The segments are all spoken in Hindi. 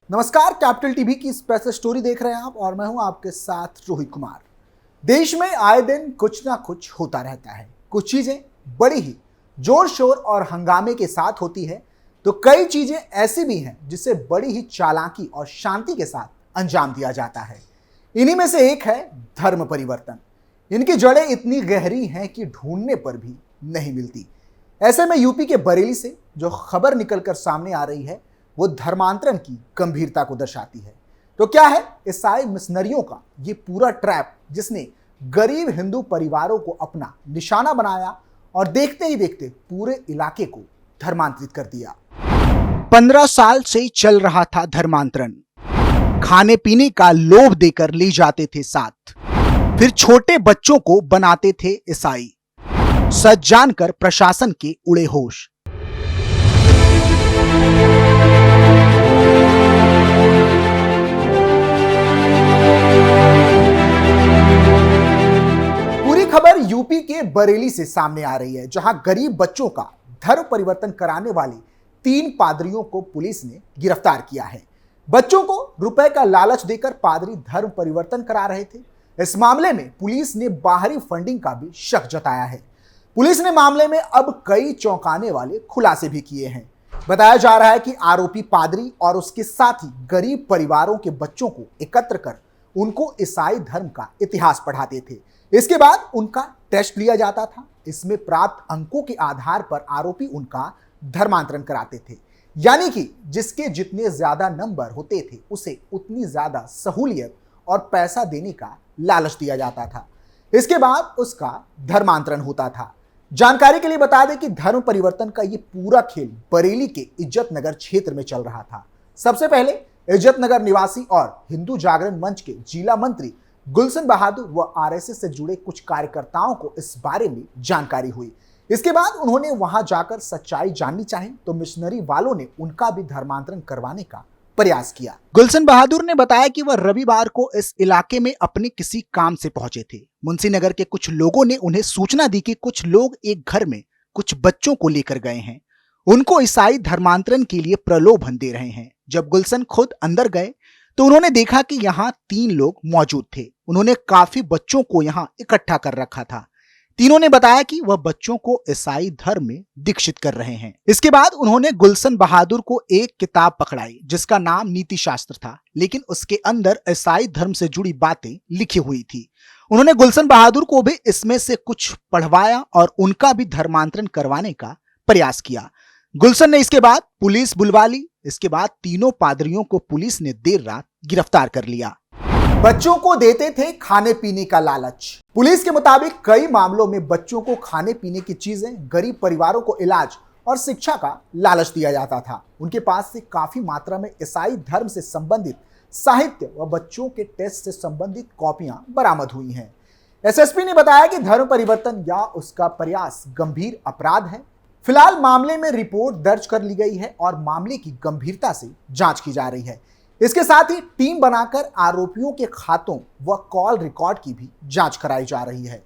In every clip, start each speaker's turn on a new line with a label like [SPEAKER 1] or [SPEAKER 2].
[SPEAKER 1] नमस्कार, कैपिटल टीवी की स्पेशल स्टोरी देख रहे हैं आप और मैं हूं आपके साथ रोहित कुमार। देश में आए दिन कुछ ना कुछ होता रहता है। कुछ चीजें बड़ी ही जोर शोर और हंगामे के साथ होती है, तो कई चीजें ऐसी भी हैं जिसे बड़ी ही चालाकी और शांति के साथ अंजाम दिया जाता है। इन्हीं में से एक है धर्म परिवर्तन। इनकी जड़ें इतनी गहरी हैं कि ढूंढने पर भी नहीं मिलती। ऐसे में यूपी के बरेली से जो खबर निकलकर सामने आ रही है वो धर्मांतरण की गंभीरता को दर्शाती है। तो क्या है ईसाई मिशनरियों का ये पूरा ट्रैप जिसने गरीब हिंदू परिवारों को अपना निशाना बनाया और देखते ही देखते पूरे इलाके को धर्मांतरित कर दिया। 15 साल से चल रहा था धर्मांतरण। खाने पीने का लोभ देकर ले जाते थे साथ, फिर छोटे बच्चों को बनाते थे ईसाई। सच जानकर प्रशासन के उड़े होश। पूरी खबर यूपी के बरेली से सामने आ रही है, जहां गरीब बच्चों का धर्म परिवर्तन कराने वाले 3 पादरियों को पुलिस ने गिरफ्तार किया है। बच्चों को रुपए का लालच देकर पादरी धर्म परिवर्तन करा रहे थे। इस मामले में पुलिस ने बाहरी फंडिंग का भी शक जताया है। पुलिस ने मामले में अब कई चौंकाने वाले खुलासे भी किए हैं। बताया जा रहा है कि आरोपी पादरी और उसके साथी गरीब परिवारों के बच्चों को एकत्र कर उनको ईसाई धर्म का इतिहास पढ़ाते थे। इसके बाद उनका टेस्ट लिया जाता था। इसमें प्राप्त अंकों के आधार पर आरोपी उनका धर्मांतरण कराते थे, यानी कि जिसके जितने ज्यादा नंबर होते थे उसे उतनी ज्यादा सहूलियत और पैसा देने का लालच दिया जाता था। इसके बाद उसका धर्मांतरण होता था। जानकारी के लिए बता दें कि धर्म परिवर्तन का ये पूरा खेल बरेली के इज्जत नगर क्षेत्र में चल रहा था। सबसे पहले इज्जत नगर निवासी और हिंदू जागरण मंच के जिला मंत्री गुलशन बहादुर व आरएसएस से जुड़े कुछ कार्यकर्ताओं को इस बारे में जानकारी हुई। इसके बाद उन्होंने वहां जाकर सच्चाई जाननी चाही, तो मिशनरी वालों ने उनका भी धर्मांतरण करवाने का प्रयास किया। गुलशन बहादुर ने बताया कि वह रविवार को इस इलाके में अपने किसी काम से पहुंचे थे। मुंशी नगर के कुछ लोगों ने उन्हें सूचना दी कि कुछ लोग एक घर में कुछ बच्चों को लेकर गए हैं, उनको ईसाई धर्मांतरण के लिए प्रलोभन दे रहे हैं। जब गुलशन खुद अंदर गए तो उन्होंने देखा कि यहाँ 3 लोग मौजूद थे। उन्होंने काफी बच्चों को यहाँ इकट्ठा कर रखा था। तीनों ने बताया कि वह बच्चों को ईसाई धर्म में दीक्षित कर रहे हैं। इसके बाद उन्होंने गुलशन बहादुर को एक किताब पकड़ाई जिसका नाम नीति शास्त्र था, लेकिन उसके अंदर ईसाई धर्म से जुड़ी बातें लिखी हुई थी। उन्होंने गुलशन बहादुर को भी इसमें से कुछ पढ़वाया और उनका भी धर्मांतरण करवाने का प्रयास किया। गुलशन ने इसके बाद पुलिस बुलवा ली। इसके बाद तीनों पादरियों को पुलिस ने देर रात गिरफ्तार कर लिया। बच्चों को देते थे खाने पीने का लालच। पुलिस के मुताबिक कई मामलों में बच्चों को खाने पीने की चीजें, गरीब परिवारों को इलाज और शिक्षा का लालच दिया जाता था। उनके पास से काफी मात्रा में ईसाई धर्म से संबंधित साहित्य व बच्चों के टेस्ट से संबंधित कॉपियां बरामद हुई हैं। एसएसपी ने बताया कि धर्म परिवर्तन या उसका प्रयास गंभीर अपराध है। फिलहाल मामले में रिपोर्ट दर्ज कर ली गई है और मामले की गंभीरता से जांच की जा रही है। इसके साथ ही टीम बनाकर आरोपियों के खातों व कॉल रिकॉर्ड की भी जांच कराई जा रही है।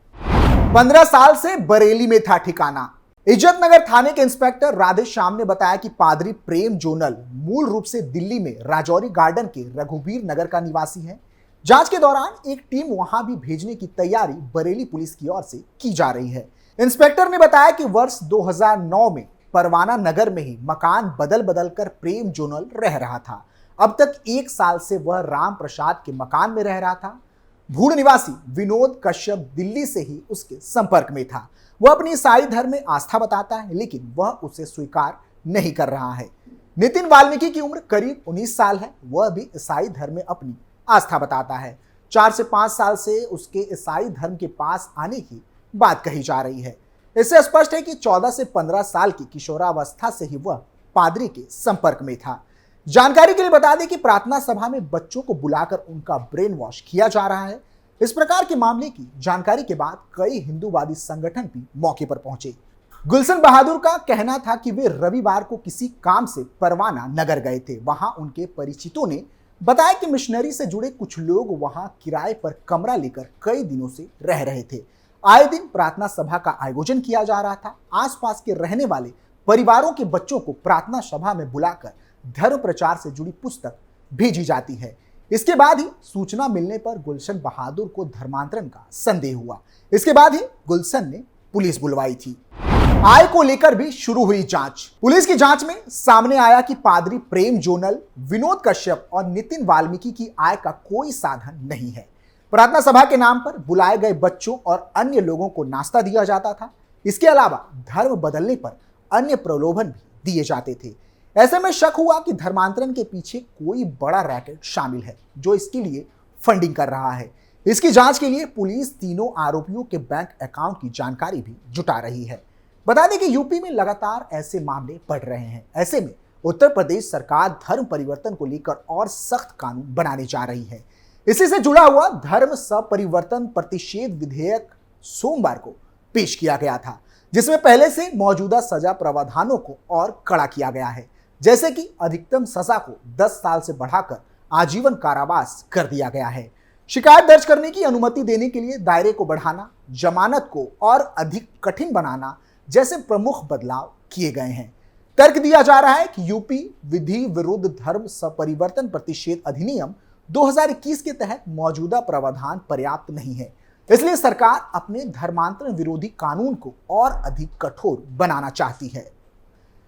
[SPEAKER 1] 15 साल से बरेली में था ठिकाना। इज्जत नगर थाने के इंस्पेक्टर राधे श्याम ने बताया कि पादरी प्रेम जोनल मूल रूप से दिल्ली में राजौरी गार्डन के रघुवीर नगर का निवासी है। जांच के दौरान एक टीम वहां भी भेजने की तैयारी बरेली पुलिस की ओर से की जा रही है। इंस्पेक्टर ने बताया कि वर्ष 2009 में परवाना नगर में ही मकान बदल बदल कर प्रेम जोनल रह रहा था। अब तक 1 साल से वह राम प्रसाद के मकान में रह रहा था। भूड़ निवासी विनोद कश्यप दिल्ली से ही उसके संपर्क में था। वह अपनी ईसाई धर्म में आस्था बताता है, लेकिन वह उसे स्वीकार नहीं कर रहा है। नितिन वाल्मीकि की उम्र करीब 19 साल है। वह भी ईसाई धर्म में अपनी आस्था बताता है। 4 से 5 साल से उसके ईसाई धर्म के पास आने की बात कही जा रही है। इससे स्पष्ट है कि 14 से 15 साल की किशोरावस्था से ही वह पादरी के संपर्क में था। जानकारी के लिए बता दें कि प्रार्थना सभा में बच्चों को बुलाकर उनका ब्रेन वॉश किया जा रहा है। इस प्रकार के मामले की जानकारी के बाद कई हिंदूवादी संगठन भी मौके पर पहुंचे। गुलशन बहादुर का कहना था कि वे रविवार को किसी काम से परवाना नगर गए थे। वहां उनके परिचितों ने बताया कि मिशनरी से जुड़े कुछ लोग वहां किराए पर कमरा लेकर कई दिनों से रह रहे थे। आए दिन प्रार्थना सभा का आयोजन किया जा रहा था। आसपास के रहने वाले परिवारों के बच्चों को प्रार्थना सभा में बुलाकर धर्म प्रचार से जुड़ी पुस्तक भेजी जाती है। इसके बाद ही सूचना मिलने पर गुलशन बहादुर को धर्मांतरण का संदेह हुआ। इसके बाद ही गुलशन ने पुलिस बुलवाई थी। आय को लेकर भी शुरू हुई जांच। पुलिस की जांच में सामने आया कि पादरी प्रेम जोनल, विनोद कश्यप और नितिन वाल्मीकि की आय का कोई साधन नहीं है। प्रार्थना सभा के नाम पर बुलाए गए बच्चों और अन्य लोगों को नाश्ता दिया जाता था। इसके अलावा धर्म बदलने पर अन्य प्रलोभन भी दिए जाते थे। ऐसे में शक हुआ कि धर्मांतरण के पीछे कोई बड़ा रैकेट शामिल है जो इसके लिए फंडिंग कर रहा है। इसकी जांच के लिए पुलिस तीनों आरोपियों के बैंक अकाउंट की जानकारी भी जुटा रही है। बता दें कि यूपी में लगातार ऐसे मामले बढ़ रहे हैं। ऐसे में उत्तर प्रदेश सरकार धर्म परिवर्तन को लेकर और सख्त कानून बनाने जा रही है। इसी से जुड़ा हुआ धर्म सपरिवर्तन प्रतिषेध विधेयक सोमवार को पेश किया गया था, जिसमें पहले से मौजूदा सजा प्रावधानों को और कड़ा किया गया है। जैसे कि अधिकतम सजा को 10 साल से बढ़ाकर आजीवन कारावास कर दिया गया है। शिकायत दर्ज करने की अनुमति देने के लिए दायरे को बढ़ाना, जमानत को और अधिक कठिन बनाना जैसे प्रमुख बदलाव किए गए हैं। तर्क दिया जा रहा है कि यूपी विधि विरुद्ध धर्म सपरिवर्तन प्रतिषेध अधिनियम 2021 के तहत मौजूदा प्रावधान पर्याप्त नहीं है, इसलिए सरकार अपने धर्मांतरण विरोधी कानून को और अधिक कठोर बनाना चाहती है।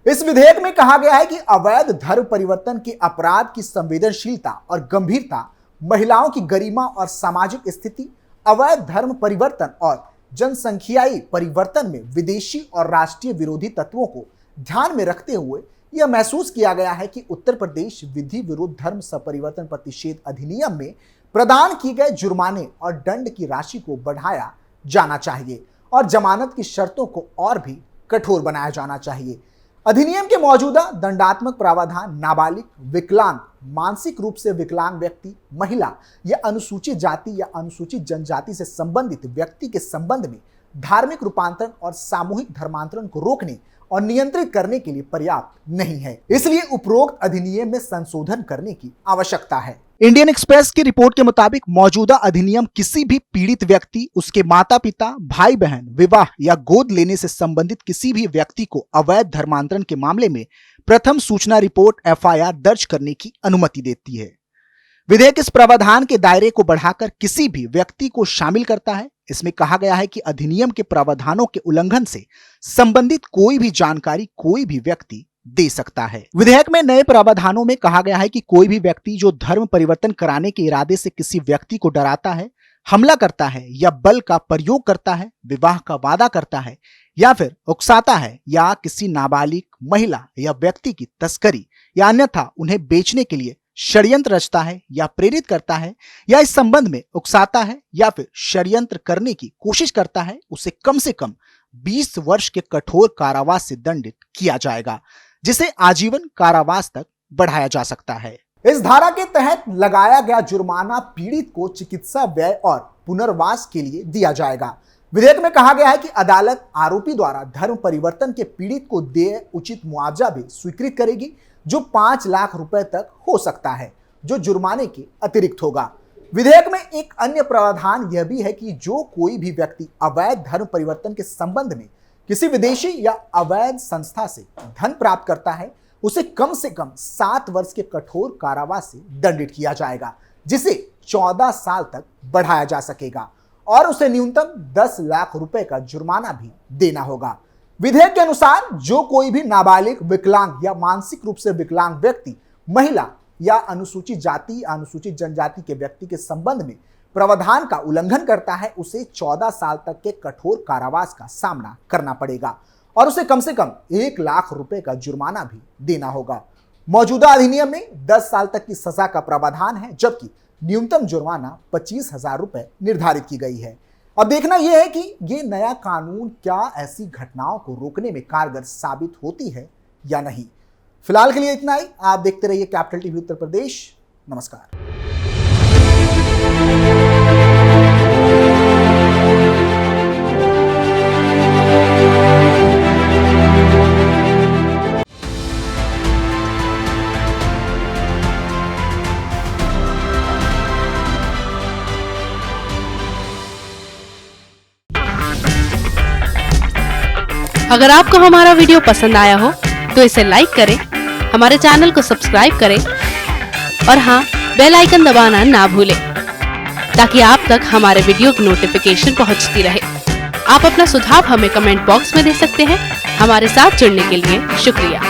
[SPEAKER 1] इस विधेयक में कहा गया है कि अवैध धर्म परिवर्तन के अपराध की संवेदनशीलता और गंभीरता, महिलाओं की गरिमा और सामाजिक स्थिति, अवैध धर्म परिवर्तन और जनसंख्याई परिवर्तन में विदेशी और राष्ट्रीय विरोधी तत्वों को ध्यान में रखते हुए यह महसूस किया गया है कि उत्तर प्रदेश विधि विरुद्ध धर्म सपरिवर्तन प्रतिषेध अधिनियम में प्रदान किए गए जुर्माने और दंड की राशि को बढ़ाया जाना चाहिए और जमानत की शर्तों को और भी कठोर बनाया जाना चाहिए। अधिनियम के मौजूदा दंडात्मक प्रावधान नाबालिग, विकलांग, मानसिक रूप से विकलांग व्यक्ति, महिला या अनुसूचित जाति या अनुसूचित जनजाति से संबंधित व्यक्ति के संबंध में धार्मिक रूपांतरण और सामूहिक धर्मांतरण को रोकने और नियंत्रित करने के लिए पर्याप्त नहीं है। इसलिए उपरोक्त अधिनियम में संशोधन करने की आवश्यकता है। इंडियन एक्सप्रेस की रिपोर्ट के मुताबिक मौजूदा अधिनियम किसी भी पीड़ित व्यक्ति, उसके माता पिता, भाई बहन, विवाह या गोद लेने से संबंधित किसी भी व्यक्ति को अवैध धर्मांतरण के मामले में प्रथम सूचना रिपोर्ट FIR दर्ज करने की अनुमति देती है। विधेयक इस प्रावधान के दायरे को बढ़ाकर किसी भी व्यक्ति को शामिल करता है। इसमें कहा गया है कि अधिनियम के प्रावधानों के उल्लंघन से संबंधित कोई भी जानकारी कोई भी व्यक्ति दे सकता है। विधेयक में नए प्रावधानों में कहा गया है कि कोई भी व्यक्ति जो धर्म परिवर्तन कराने के इरादे से किसी व्यक्ति को डराता है, हमला करता है या बल का प्रयोग करता है, विवाह का वादा करता है या फिर उकसाता है या किसी नाबालिग महिला या व्यक्ति की तस्करी या अन्यथा उन्हें बेचने के लिए षड्यंत्र रचता है या प्रेरित करता है या इस संबंध में उकसाता है या फिर षड्यंत्र करने की कोशिश करता है, उसे कम से कम 20 वर्ष के कठोर कारावास से दंडित किया जाएगा, जिसे आजीवन कारावास तक बढ़ाया जा सकता है। इस धारा के तहत लगाया गया जुर्माना पीड़ित को चिकित्सा व्यय और पुनर्वास के लिए दिया जाएगा। विधेयक में कहा गया है कि अदालत आरोपी द्वारा धर्म परिवर्तन के पीड़ित को देय उचित मुआवजा भी स्वीकृत करेगी, जो 5 लाख रुपए तक हो सकता है, जो जुर्माने के अतिरिक्त होगा। विधेयक में एक अन्य प्रावधान यह भी है कि जो कोई भी व्यक्ति अवैध धर्म परिवर्तन के संबंध में किसी विदेशी या अवैध संस्था से धन प्राप्त करता है, उसे कम से कम 7 वर्ष के कठोर कारावास से दंडित किया जाएगा, जिसे 14 साल तक बढ़ाया जा सकेगा और उसे न्यूनतम 10 लाख रुपए का जुर्माना भी देना होगा। विधेयक के अनुसार जो कोई भी नाबालिग, विकलांग या मानसिक रूप से विकलांग व्यक्ति, महिला या अनुसूचित जाति, अनुसूचित जनजाति के व्यक्ति के संबंध में प्रावधान का उल्लंघन करता है, उसे 14 साल तक के कठोर कारावास का सामना करना पड़ेगा और उसे कम से कम 1 लाख रुपए का जुर्माना भी देना होगा। मौजूदा अधिनियम में 10 साल तक की सजा का प्रावधान है, जबकि न्यूनतम जुर्माना 25,000 रुपए निर्धारित की गई है। अब देखना यह है कि ये नया कानून क्या ऐसी घटनाओं को रोकने में कारगर साबित होती है या नहीं। फिलहाल के लिए इतना ही। आप देखते रहिए कैपिटल टीवी उत्तर प्रदेश। नमस्कार।
[SPEAKER 2] अगर आपको हमारा वीडियो पसंद आया हो तो इसे लाइक करें, हमारे चैनल को सब्सक्राइब करें और हाँ, बेल आइकन दबाना ना भूलें ताकि आप तक हमारे वीडियो की नोटिफिकेशन पहुंचती रहे। आप अपना सुझाव हमें कमेंट बॉक्स में दे सकते हैं। हमारे साथ जुड़ने के लिए शुक्रिया।